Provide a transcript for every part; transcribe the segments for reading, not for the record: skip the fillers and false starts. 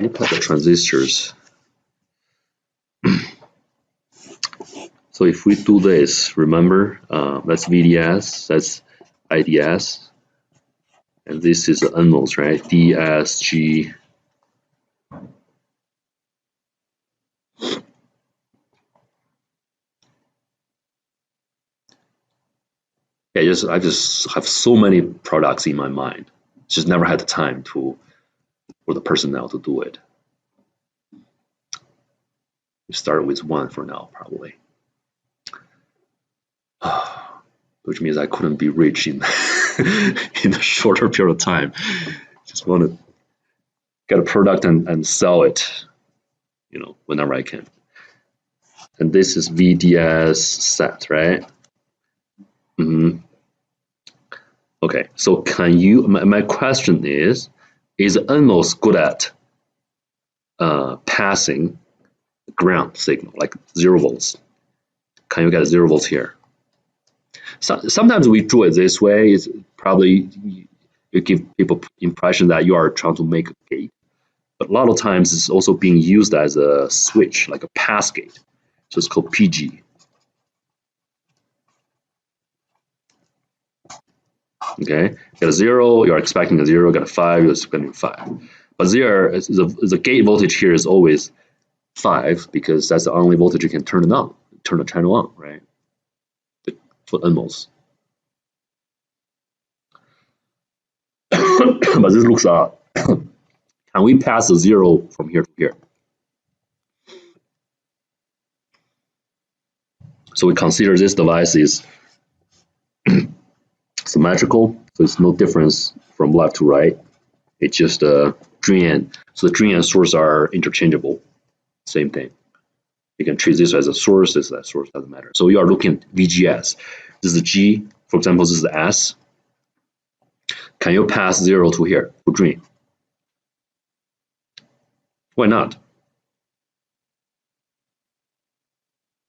look at the transistors. So if we do this, remember, that's VDS, that's IDS, and this is the NMOS, right? DSG. Yeah, I just have so many products in my mind. Just never had the time for the personnel to do it. We start with one for now, probably. Which means I couldn't be rich in in a shorter period of time. Just want to get a product and sell it, whenever I can. And this is VDS set, right? Okay, so can you? My question is NMOS good at passing ground signal, like 0 volts? Can you get 0 volts here? Sometimes we do it this way. It's probably you give people impression that you are trying to make a gate, but a lot of times it's also being used as a switch, like a pass gate. So it's called PG. Okay, get a 0, you're expecting a 0. Get a 5, you're expecting 5. But there, the gate voltage here is always 5 because that's the only voltage you can turn the channel on, right? For NMOS. But this looks odd. Can we pass a 0 from here to here? So we consider this device is symmetrical, so it's no difference from left to right. It's just a drain. So the drain and source are interchangeable. Same thing. You can treat this as a source, this as a source, doesn't matter. So you are looking at VGS. This is G, for example, this is S. Can you pass 0 to here, to drain? Why not?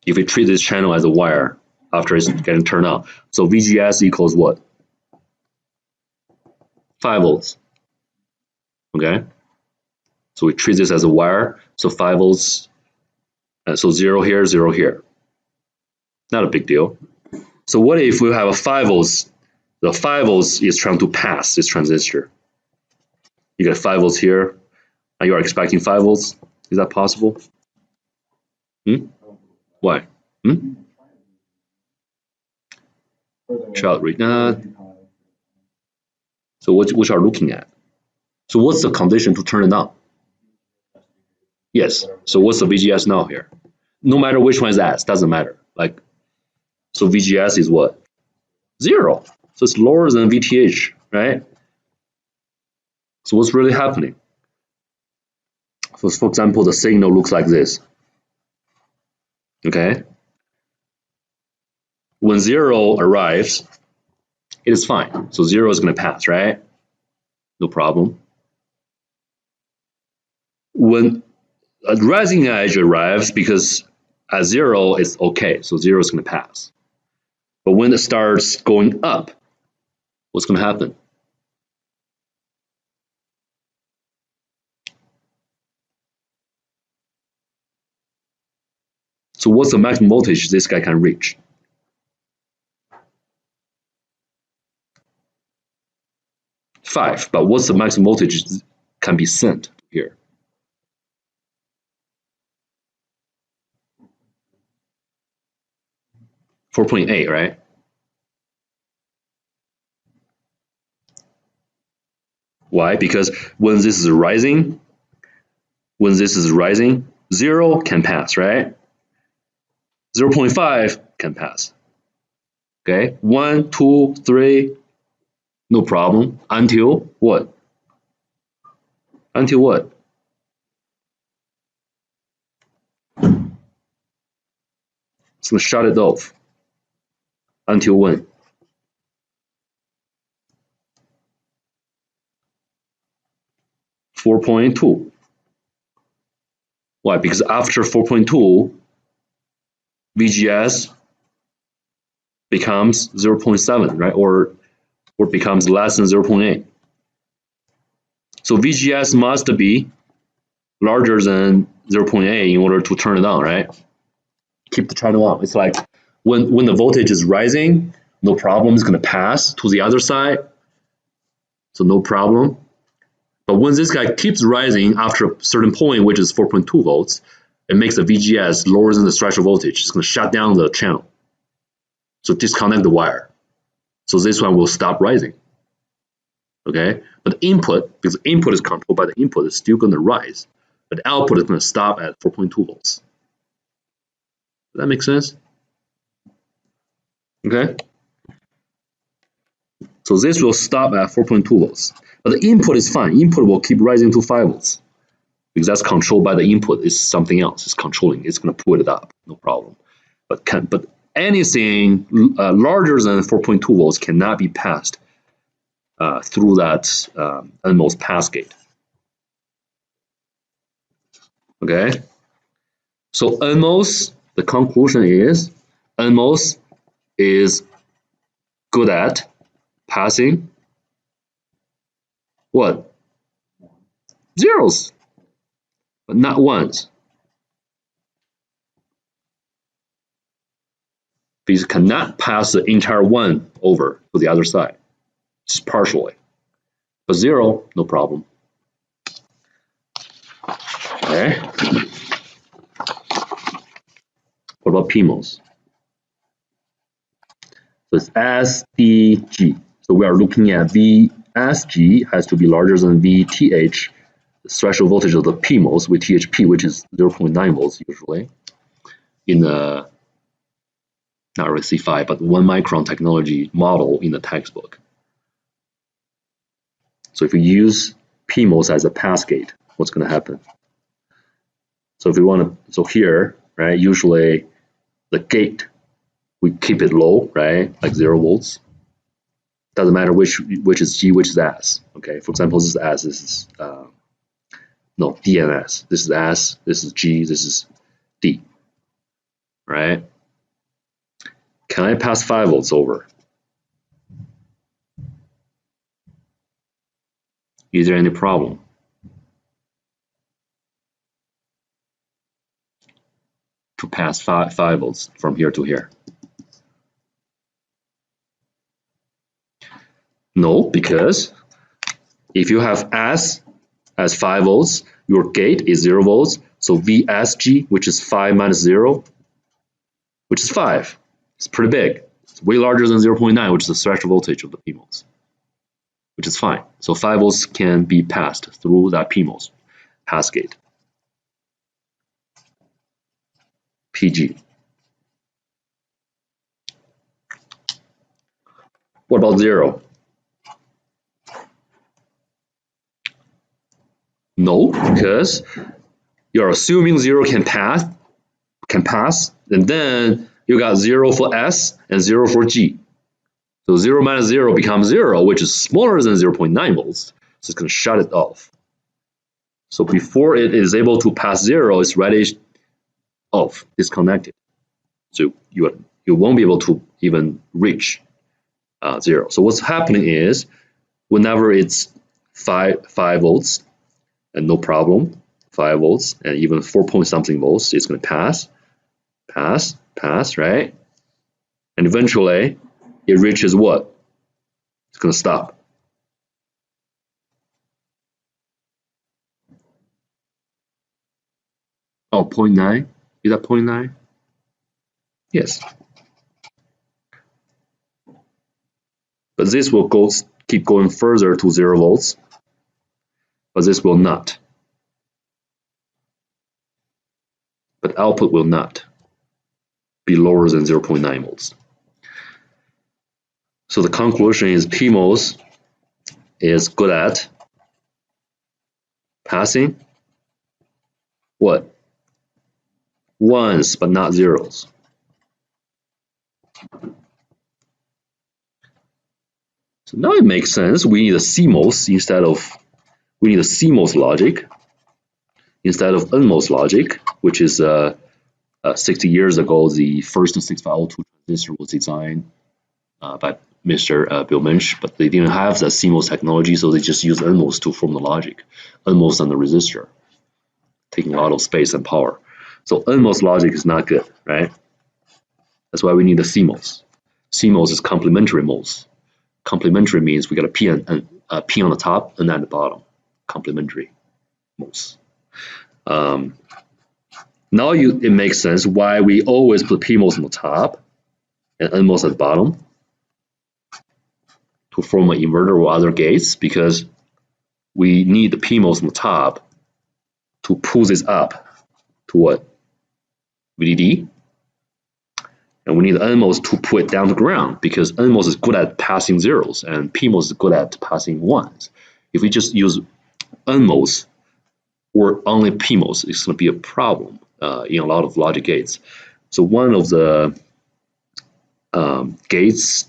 If we treat this channel as a wire after it's getting turned on, so VGS equals what? 5 volts. Okay? So we treat this as a wire, so 5 volts, so 0 here, 0 here. Not a big deal. So what if we have a 5 volts? The 5 volts is trying to pass this transistor. You get 5 volts here, and you are expecting 5 volts. Is that possible? Why? Child read. So what you are looking at? So what's the condition to turn it on? Yes. So what's the VGS now here? No matter which one is S, doesn't matter. Like, so VGS is what? 0. So it's lower than VTH, right? So what's really happening? So for example, the signal looks like this. Okay. When 0 arrives, it is fine. So 0 is going to pass, right? No problem. When a rising edge arrives, because at 0 it's okay, so 0 is going to pass. But when it starts going up, what's going to happen? So what's the maximum voltage this guy can reach? Five, but what's the maximum voltage can be sent here? .8, right? Why? Because when this is rising, 0 can pass, right? 0.5 can pass. Okay, 1, 2, 3, no problem. Until what? Until what? It's gonna shut it off. Until when? .2. Why? Because after 4.2, VGS becomes 0.7, right? Or becomes less than 0.8. So VGS must be larger than 0.8 in order to turn it on, right? Keep the channel on. It's like when the voltage is rising, no problem, it's going to pass to the other side. So no problem. But when this guy keeps rising after a certain point, which is 4.2 volts, it makes the VGS lower than the threshold voltage. It's going to shut down the channel. So disconnect the wire. So this one will stop rising. Okay, but the input, because the input is controlled by the input, is still going to rise, but the output is going to stop at 4.2 volts. Does that make sense? Okay. So this will stop at 4.2 volts, but the input is fine. Input will keep rising to 5 volts because that's controlled by the input. It's something else. It's controlling. It's going to pull it up. No problem. But anything larger than 4.2 volts cannot be passed through that NMOS pass gate. Okay. So NMOS, the conclusion is NMOS is good at passing what? Zeros, but not ones. Because cannot pass the entire one over to the other side, just partially. But zero, no problem. Okay. What about PMOS? So it's SDG. So we are looking at VSG has to be larger than VTH, the threshold voltage of the PMOS with THP, which is 0.9 volts usually in the not really C5, but 1 micron technology model in the textbook. So if we use PMOS as a pass gate, what's going to happen? So if we want to, so here, right, usually the gate, we keep it low, right, like 0 volts. Doesn't matter which is G, which is S. Okay, for example, this is S, this is, no, D and S. This is S, this is G, this is D, right? Can I pass 5 volts over? Is there any problem? To pass 5 volts from here to here? No, because if you have S as 5 volts, your gate is 0 volts, so VSG, which is 5 minus 0, which is 5. It's pretty big. It's way larger than 0.9, which is the threshold voltage of the PMOS, which is fine. So 5 volts can be passed through that PMOS pass gate. PG. What about 0? No, because you're assuming 0 can pass, and then you got 0 for S and 0 for G. So 0 minus 0 becomes 0, which is smaller than 0.9 volts. So it's going to shut it off. So before it is able to pass 0, it's already off, disconnected. So you won't be able to even reach 0. So what's happening is whenever it's 5 volts, and no problem, 5 volts, and even 4 point something volts, it's going to pass, right? And eventually, it reaches what? It's going to stop. Oh, 0.9? Is that 0.9? Yes. But this will keep going further to 0 volts, but this will not. But output will not be lower than 0.9 volts. So the conclusion is PMOS is good at passing what? Ones, but not zeros. So now it makes sense. We need a CMOS we need a CMOS logic instead of NMOS logic, which is 60 years ago, the first 6502 transistor was designed by Mr. Bill Mensch, but they didn't have the CMOS technology, so they just used NMOS to form the logic, NMOS and the resistor. taking a lot of space and power. So NMOS logic is not good, right? That's why we need the CMOS. CMOS is complementary MOS. Complementary means we got a P on the top and at the bottom. Complementary MOS. Now it makes sense why we always put PMOS on the top and NMOS at the bottom to form an inverter or other gates, because we need the PMOS on the top to pull this up to what? VDD. And we need the NMOS to pull it down to ground, because NMOS is good at passing zeros and PMOS is good at passing ones. If we just use NMOS or only PMOS, it's going to be a problem in a lot of logic gates. So one of the gates,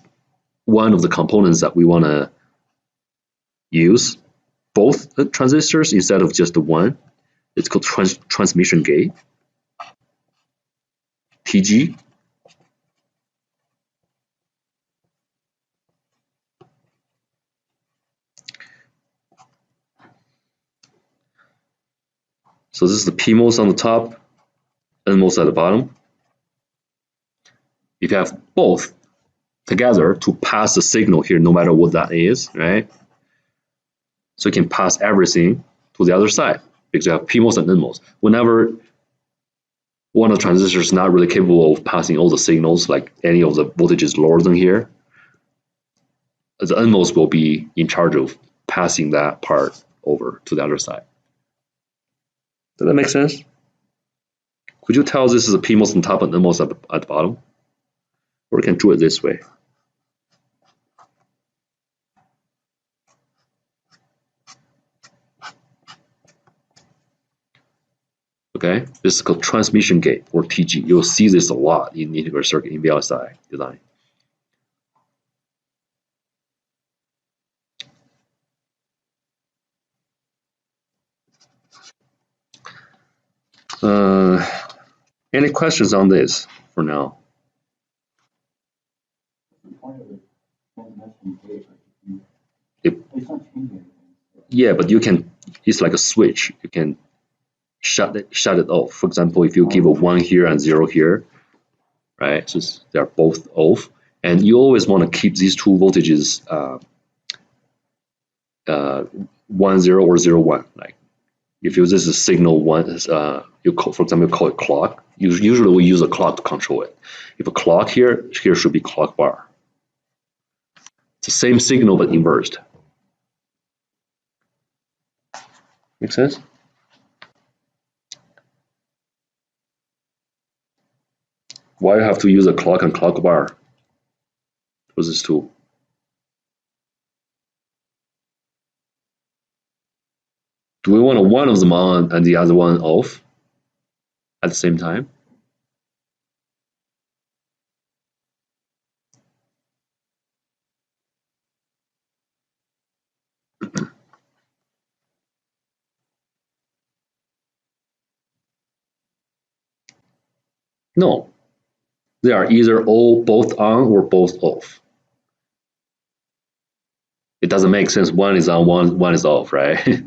one of the components that we want to use both transistors instead of just the one, it's called transmission gate, TG. So this is the PMOS on the top, NMOS at the bottom. If you have both together to pass the signal here, no matter what that is, right? So you can pass everything to the other side, because you have PMOS and NMOS. Whenever one of the transistors is not really capable of passing all the signals, like any of the voltages lower than here, the NMOS will be in charge of passing that part over to the other side. Does that make sense? Could you tell this is a PMOS on top and NMOS at the bottom? Or you can do it this way. Okay, this is called transmission gate, or TG. You'll see this a lot in integrated circuit in VLSI design. Any questions on this for now? Yeah, but you can, it's like a switch. You can shut it off. For example, if you give a 1 here and 0 here, right? So they're both off. And you always want to keep these two voltages 1, 0 or 0, 1. Like if this is a signal 1, you call, for example, you call it clock. Usually we use a clock to control it. If a clock here should be clock bar. It's the same signal but inversed. Make sense? Why you have to use a clock and clock bar for this tool? Do we want one of them on and the other one off at the same time? No, they are either both on or both off. It doesn't make sense. One is on, one is off, right?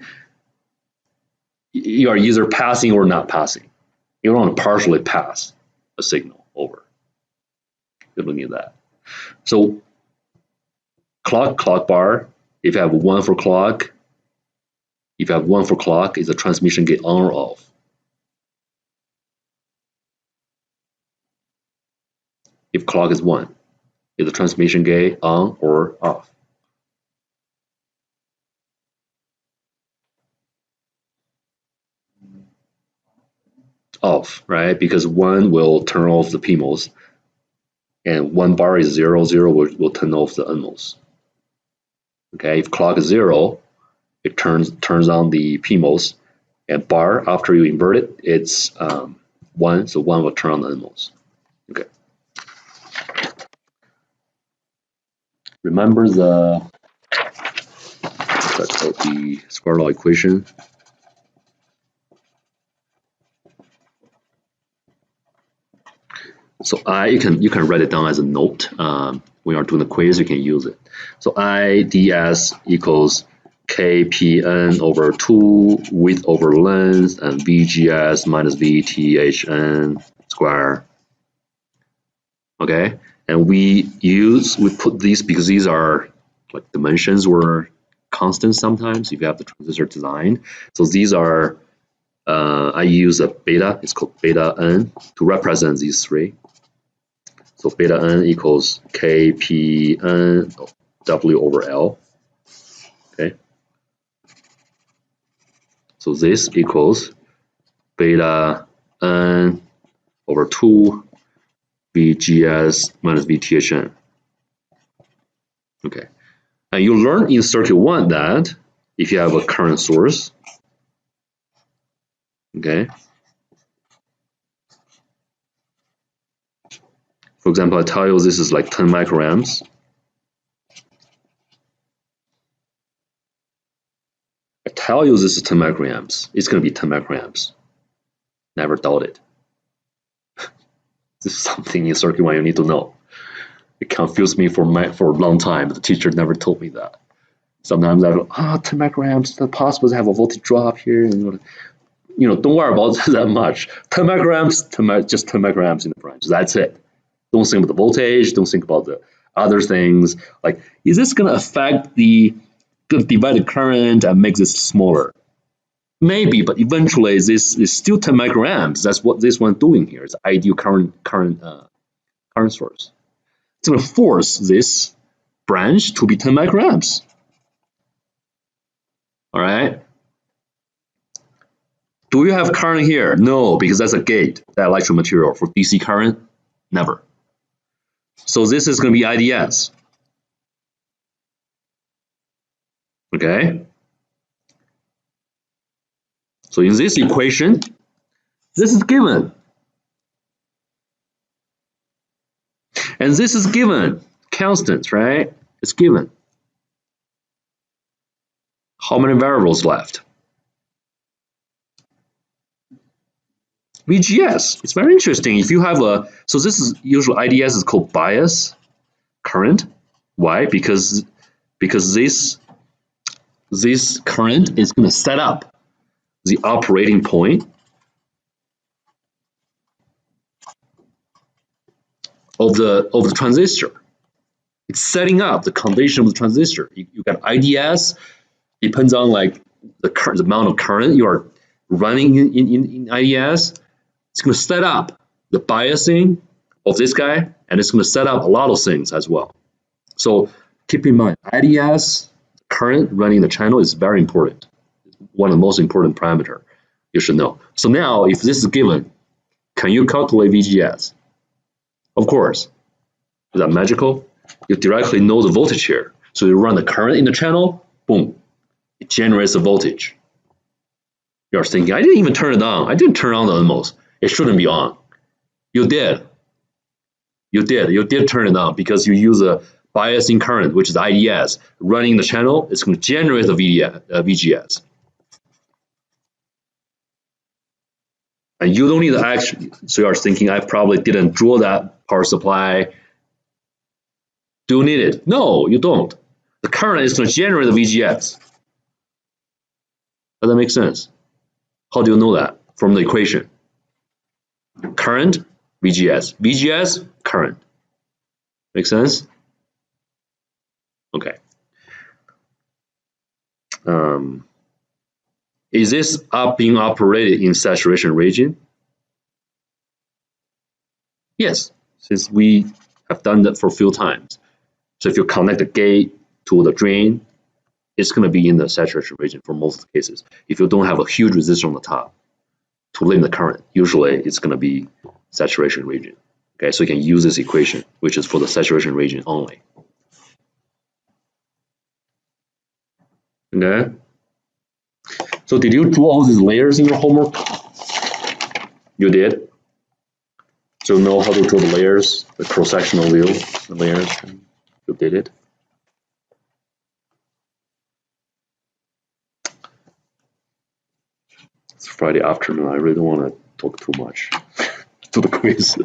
You are either passing or not passing. You don't want to partially pass a signal over. You're looking at that. So clock bar, if you have 1 for clock, if you have 1 for clock, is a transmission gate on or off? If clock is 1, is the transmission gate on or off? Off, right? Because 1 will turn off the PMOS, and 1 bar is 0, 0 will turn off the NMOS. Okay, if clock is 0, it turns on the PMOS, and bar, after you invert it, it's 1, so 1 will turn on the NMOS. Okay. Remember that's called the square law equation. So you can write it down as a note. When you're doing the quiz, you can use it. So I ds equals kpn over 2 width over length and VGS minus VTHN square. Okay, and we put these because these are like dimensions or constants sometimes if you have the transistor designed. So these are I use a beta, it's called beta n to represent these three. So beta n equals kpn w over L. Okay. So this equals beta n over 2 VGS minus VTHN. Okay. And you learn in circuit 1 that if you have a current source, okay. For example, I tell you this is like 10 microamps. I tell you this is 10 microamps. It's going to be 10 microamps. Never doubt it. This is something in circuit 1 you need to know. It confused me for a long time. The teacher never told me that. Sometimes I go, 10 microamps, it's possible to have a voltage drop here. And, don't worry about that much. 10 microamps, just 10 microamps in the branch. That's it. Don't think about the voltage. Don't think about the other things. Like, is this going to affect the divided current and make this smaller? Maybe, but eventually this is still 10 microamps. That's what this one's doing here. It's ideal current source. It's going to force this branch to be 10 microamps. All right. Do you have current here? No, because that's a gate, that electric material. For DC current, never. So this is going to be IDS. Okay. So in this equation, this is given. And this is given. Constants, right? It's given. How many variables left? VGS. It's very interesting. If you have so this is usually IDS is called bias current. Why? Because this current is going to set up the operating point of the transistor. It's setting up the condition of the transistor. You got IDS, depends on like the amount of current you are running in IDS. It's going to set up the biasing of this guy, and it's going to set up a lot of things as well. So keep in mind, IDS current running the channel is very important. One of the most important parameter you should know. So now, if this is given, can you calculate VGS? Of course. Is that magical? You directly know the voltage here. So you run the current in the channel, boom, it generates the voltage. You're thinking, I didn't even turn it on. I didn't turn on the NMOS. It shouldn't be on. You did. You did turn it on because you use a biasing current, which is IDS, running the channel. It's going to generate the VGS. And you don't need to actually, so you're thinking, I probably didn't draw that power supply. Do you need it? No, you don't. The current is going to generate the VGS. Does that make sense? How do you know that? From the equation. Current, VGS. VGS, current. Make sense? Okay. Is this being operated in saturation region? Yes, since we have done that for a few times. So if you connect the gate to the drain, it's going to be in the saturation region for most cases. If you don't have a huge resistor on the top to limit the current, usually it's going to be saturation region. Okay, so you can use this equation, which is for the saturation region only. Okay. So did you draw all these layers in your homework? You did? So you know how to draw the layers, the cross-sectional view, the layers. You did it? It's Friday afternoon. I really don't want to talk too much to the quiz.